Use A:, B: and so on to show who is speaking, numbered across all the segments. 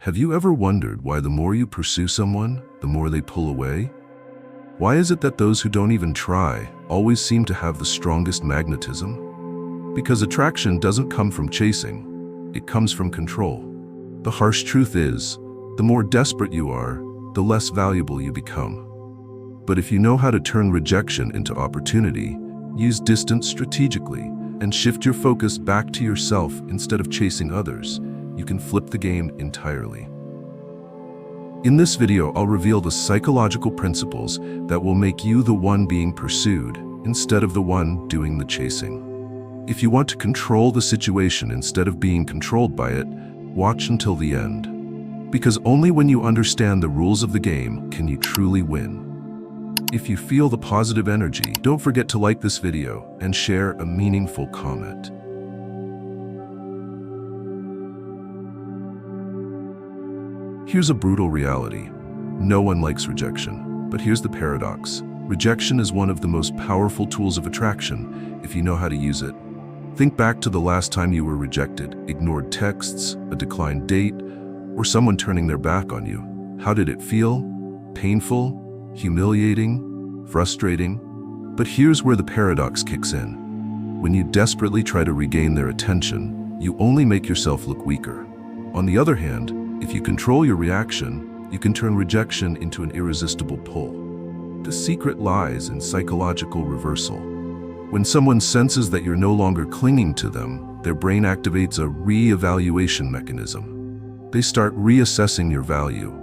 A: Have you ever wondered why the more you pursue someone, the more they pull away? Why is it that those who don't even try always seem to have the strongest magnetism? Because attraction doesn't come from chasing, it comes from control. The harsh truth is, the more desperate you are, the less valuable you become. But if you know how to turn rejection into opportunity, use distance strategically, and shift your focus back to yourself instead of chasing others, you can flip the game entirely. In this video, I'll reveal the psychological principles that will make you the one being pursued instead of the one doing the chasing. If you want to control the situation instead of being controlled by it, watch until the end. Because only when you understand the rules of the game can you truly win. If you feel the positive energy, don't forget to like this video and share a meaningful comment. Here's a brutal reality. No one likes rejection, but here's the paradox. Rejection is one of the most powerful tools of attraction if you know how to use it. Think back to the last time you were rejected, ignored texts, a declined date, or someone turning their back on you. How did it feel? Painful? Humiliating? Frustrating? But here's where the paradox kicks in. When you desperately try to regain their attention, you only make yourself look weaker. On the other hand, if you control your reaction, you can turn rejection into an irresistible pull. The secret lies in psychological reversal. When someone senses that you're no longer clinging to them, their brain activates a re-evaluation mechanism. They start reassessing your value.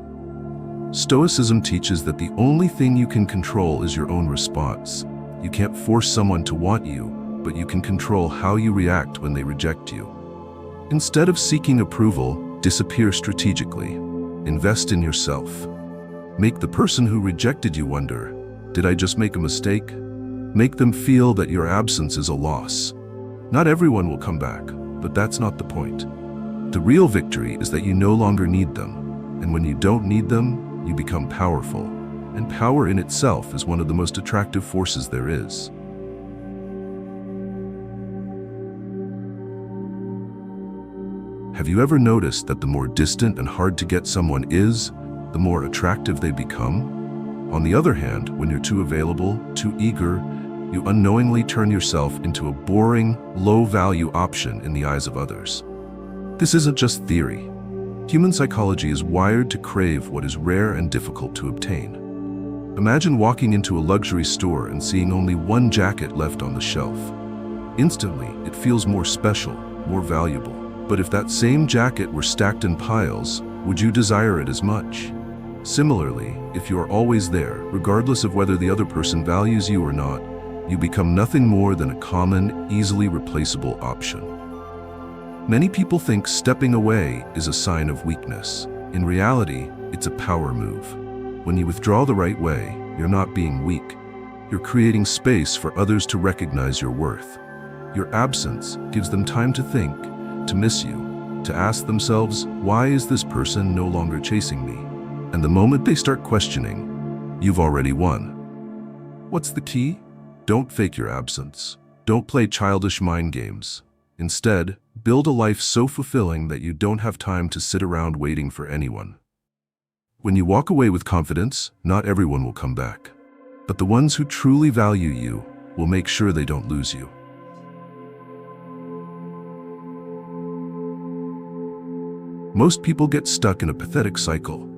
A: Stoicism teaches that the only thing you can control is your own response. You can't force someone to want you, but you can control how you react when they reject you. Instead of seeking approval, disappear strategically. Invest in yourself. Make the person who rejected you wonder, did I just make a mistake? Make them feel that your absence is a loss. Not everyone will come back, but that's not the point. The real victory is that you no longer need them. And when you don't need them, you become powerful. And power in itself is one of the most attractive forces there is. Have you ever noticed that the more distant and hard to get someone is, the more attractive they become? On the other hand, when you're too available, too eager, you unknowingly turn yourself into a boring, low-value option in the eyes of others. This isn't just theory. Human psychology is wired to crave what is rare and difficult to obtain. Imagine walking into a luxury store and seeing only one jacket left on the shelf. Instantly, it feels more special, more valuable. But if that same jacket were stacked in piles, would you desire it as much? Similarly, if you are always there, regardless of whether the other person values you or not, you become nothing more than a common, easily replaceable option. Many people think stepping away is a sign of weakness. In reality, it's a power move. When you withdraw the right way, you're not being weak. You're creating space for others to recognize your worth. Your absence gives them time to think, to miss you, to ask themselves, why is this person no longer chasing me? And the moment they start questioning, you've already won. What's the key? Don't fake your absence. Don't play childish mind games. Instead, build a life so fulfilling that you don't have time to sit around waiting for anyone. When you walk away with confidence, not everyone will come back. But the ones who truly value you will make sure they don't lose you. Most people get stuck in a pathetic cycle.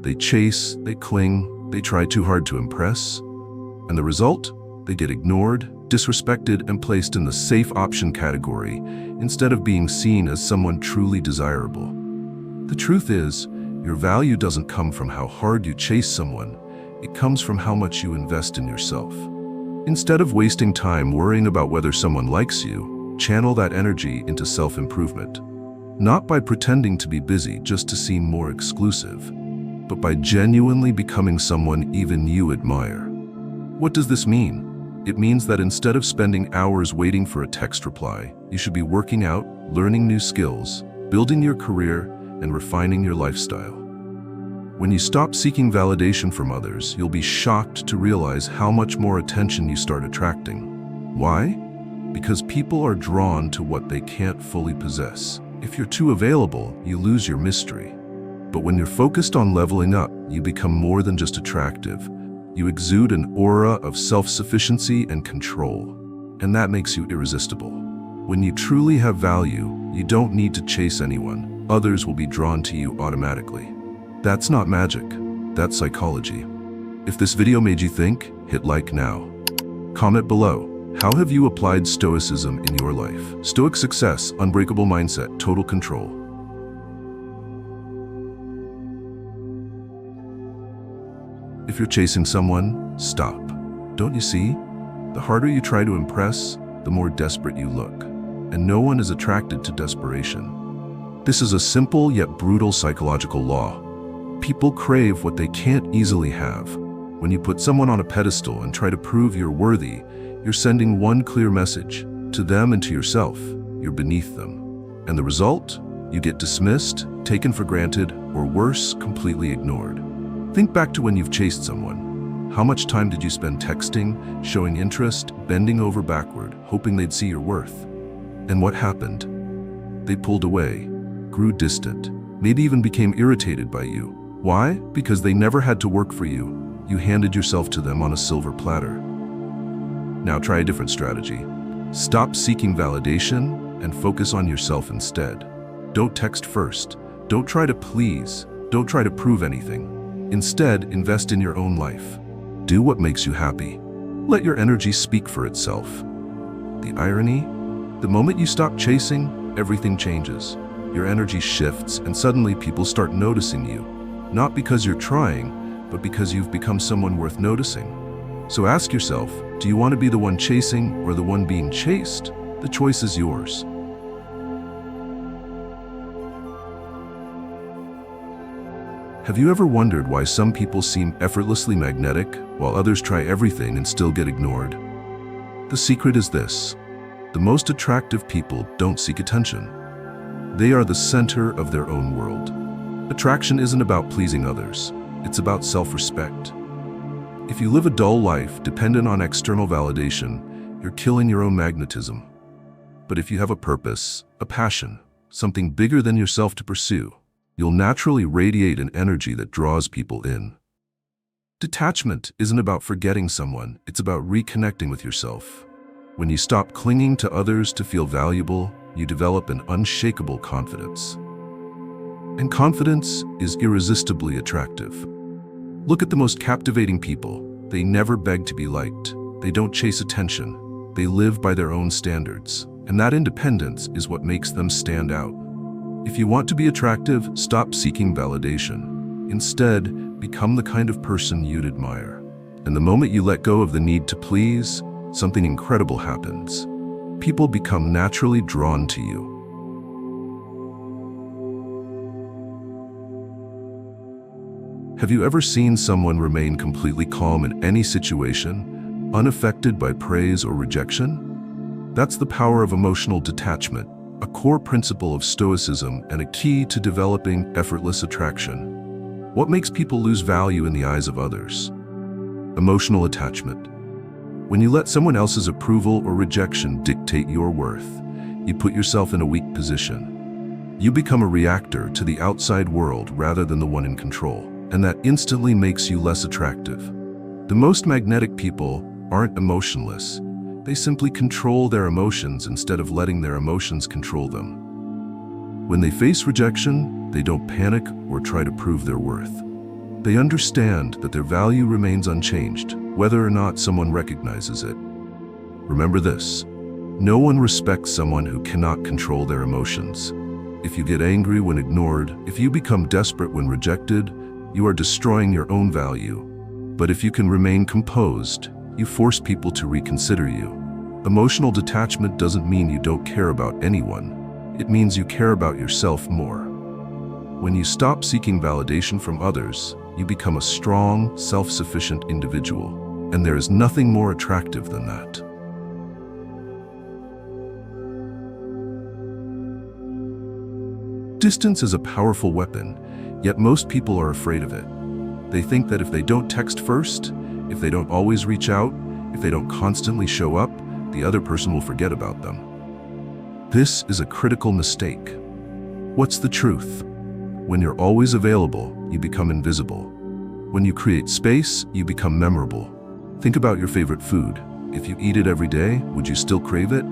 A: They chase, they cling, they try too hard to impress. And the result? They get ignored, disrespected, and placed in the safe option category instead of being seen as someone truly desirable. The truth is, your value doesn't come from how hard you chase someone, it comes from how much you invest in yourself. Instead of wasting time worrying about whether someone likes you, channel that energy into self-improvement. Not by pretending to be busy just to seem more exclusive, but by genuinely becoming someone even you admire. What does this mean? It means that instead of spending hours waiting for a text reply, you should be working out, learning new skills, building your career, and refining your lifestyle. When you stop seeking validation from others, you'll be shocked to realize how much more attention you start attracting. Why? Because people are drawn to what they can't fully possess. If you're too available, you lose your mystery. But when you're focused on leveling up, you become more than just attractive. You exude an aura of self-sufficiency and control, and that makes you irresistible. When you truly have value, you don't need to chase anyone. Others will be drawn to you automatically. That's not magic, that's psychology. If this video made you think, hit like now. Comment below. How have you applied Stoicism in your life? Stoic success, unbreakable mindset, total control. If you're chasing someone, stop. Don't you see? The harder you try to impress, the more desperate you look. And no one is attracted to desperation. This is a simple yet brutal psychological law. People crave what they can't easily have. When you put someone on a pedestal and try to prove you're worthy, you're sending one clear message. To them and to yourself, you're beneath them. And the result? You get dismissed, taken for granted, or worse, completely ignored. Think back to when you've chased someone. How much time did you spend texting, showing interest, bending over backward, hoping they'd see your worth? And what happened? They pulled away, grew distant, maybe even became irritated by you. Why? Because they never had to work for you. You handed yourself to them on a silver platter. Now try a different strategy. Stop seeking validation and focus on yourself instead. Don't text first. Don't try to please. Don't try to prove anything. Instead, invest in your own life. Do what makes you happy. Let your energy speak for itself. The irony? The moment you stop chasing, everything changes. Your energy shifts, and suddenly people start noticing you. Not because you're trying, but because you've become someone worth noticing. So ask yourself, do you want to be the one chasing or the one being chased? The choice is yours. Have you ever wondered why some people seem effortlessly magnetic, while others try everything and still get ignored? The secret is this: the most attractive people don't seek attention. They are the center of their own world. Attraction isn't about pleasing others, it's about self-respect. If you live a dull life dependent on external validation, you're killing your own magnetism. But if you have a purpose, a passion, something bigger than yourself to pursue, you'll naturally radiate an energy that draws people in. Detachment isn't about forgetting someone, it's about reconnecting with yourself. When you stop clinging to others to feel valuable, you develop an unshakable confidence. And confidence is irresistibly attractive. Look at the most captivating people. They never beg to be liked. They don't chase attention. They live by their own standards. And that independence is what makes them stand out. If you want to be attractive, stop seeking validation. Instead, become the kind of person you'd admire. And the moment you let go of the need to please, something incredible happens. People become naturally drawn to you. Have you ever seen someone remain completely calm in any situation, unaffected by praise or rejection? That's the power of emotional detachment, a core principle of Stoicism and a key to developing effortless attraction. What makes people lose value in the eyes of others? Emotional attachment. When you let someone else's approval or rejection dictate your worth, you put yourself in a weak position. You become a reactor to the outside world rather than the one in control, and that instantly makes you less attractive. The most magnetic people aren't emotionless. They simply control their emotions instead of letting their emotions control them. When they face rejection, they don't panic or try to prove their worth. They understand that their value remains unchanged, whether or not someone recognizes it. Remember this: no one respects someone who cannot control their emotions. If you get angry when ignored, if you become desperate when rejected, you are destroying your own value. But if you can remain composed, you force people to reconsider you. Emotional detachment doesn't mean you don't care about anyone. It means you care about yourself more. When you stop seeking validation from others, you become a strong, self-sufficient individual. And there is nothing more attractive than that. Distance is a powerful weapon, yet most people are afraid of it. They think that if they don't text first, if they don't always reach out, if they don't constantly show up, the other person will forget about them. This is a critical mistake. What's the truth? When you're always available, you become invisible. When you create space, you become memorable. Think about your favorite food. If you eat it every day, would you still crave it?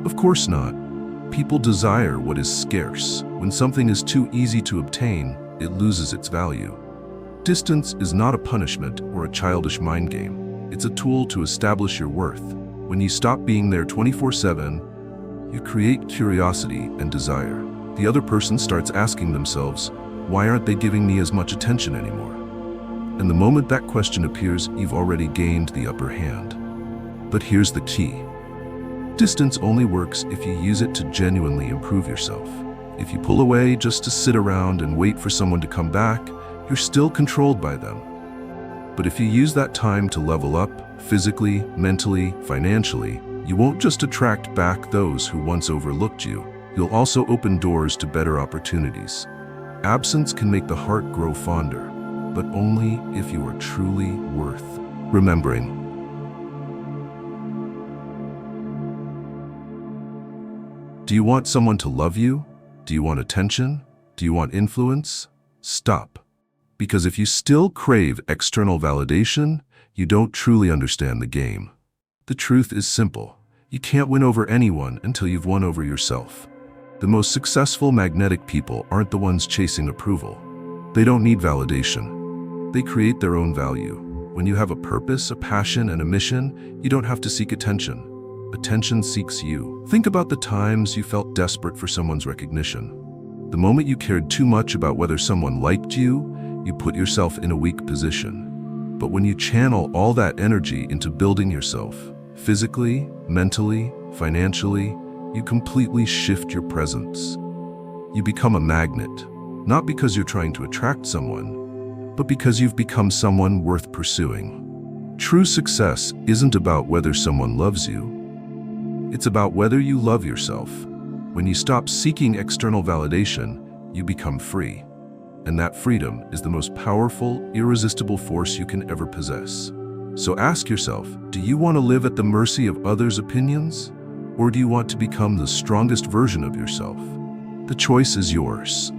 A: Of course not. People desire what is scarce. When something is too easy to obtain, it loses its value. Distance is not a punishment or a childish mind game. It's a tool to establish your worth. When you stop being there 24/7, you create curiosity and desire. The other person starts asking themselves, why aren't they giving me as much attention anymore? And the moment that question appears, you've already gained the upper hand. But here's the key. Distance only works if you use it to genuinely improve yourself. If you pull away just to sit around and wait for someone to come back, you're still controlled by them. But if you use that time to level up, physically, mentally, financially, you won't just attract back those who once overlooked you, you'll also open doors to better opportunities. Absence can make the heart grow fonder, but only if you are truly worth remembering. Do you want someone to love you? Do you want attention? Do you want influence? Stop. Because if you still crave external validation, you don't truly understand the game. The truth is simple. You can't win over anyone until you've won over yourself. The most successful magnetic people aren't the ones chasing approval. They don't need validation. They create their own value. When you have a purpose, a passion, and a mission, you don't have to seek attention. Attention seeks you. Think about the times you felt desperate for someone's recognition. The moment you cared too much about whether someone liked you, you put yourself in a weak position. But when you channel all that energy into building yourself, physically, mentally, financially, you completely shift your presence. You become a magnet, not because you're trying to attract someone, but because you've become someone worth pursuing. True success isn't about whether someone loves you. It's about whether you love yourself. When you stop seeking external validation, you become free. And that freedom is the most powerful, irresistible force you can ever possess. So ask yourself, do you want to live at the mercy of others' opinions? Or do you want to become the strongest version of yourself? The choice is yours.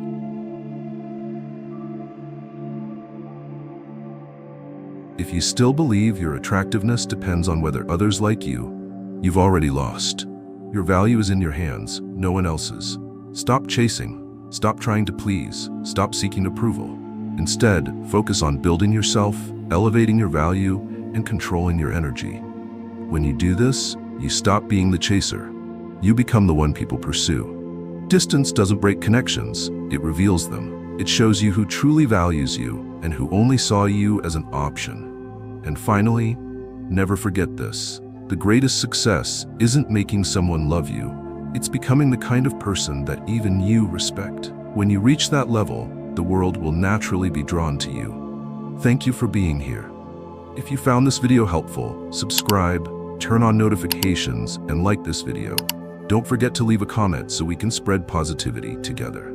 A: If you still believe your attractiveness depends on whether others like you, you've already lost. Your value is in your hands, no one else's. Stop chasing. Stop trying to please. Stop seeking approval. Instead, focus on building yourself, elevating your value, and controlling your energy. When you do this, you stop being the chaser. You become the one people pursue. Distance doesn't break connections, it reveals them. It shows you who truly values you and who only saw you as an option. And finally, never forget this. The greatest success isn't making someone love you. It's becoming the kind of person that even you respect. When you reach that level, the world will naturally be drawn to you. Thank you for being here. If you found this video helpful, subscribe, turn on notifications, and like this video. Don't forget to leave a comment so we can spread positivity together.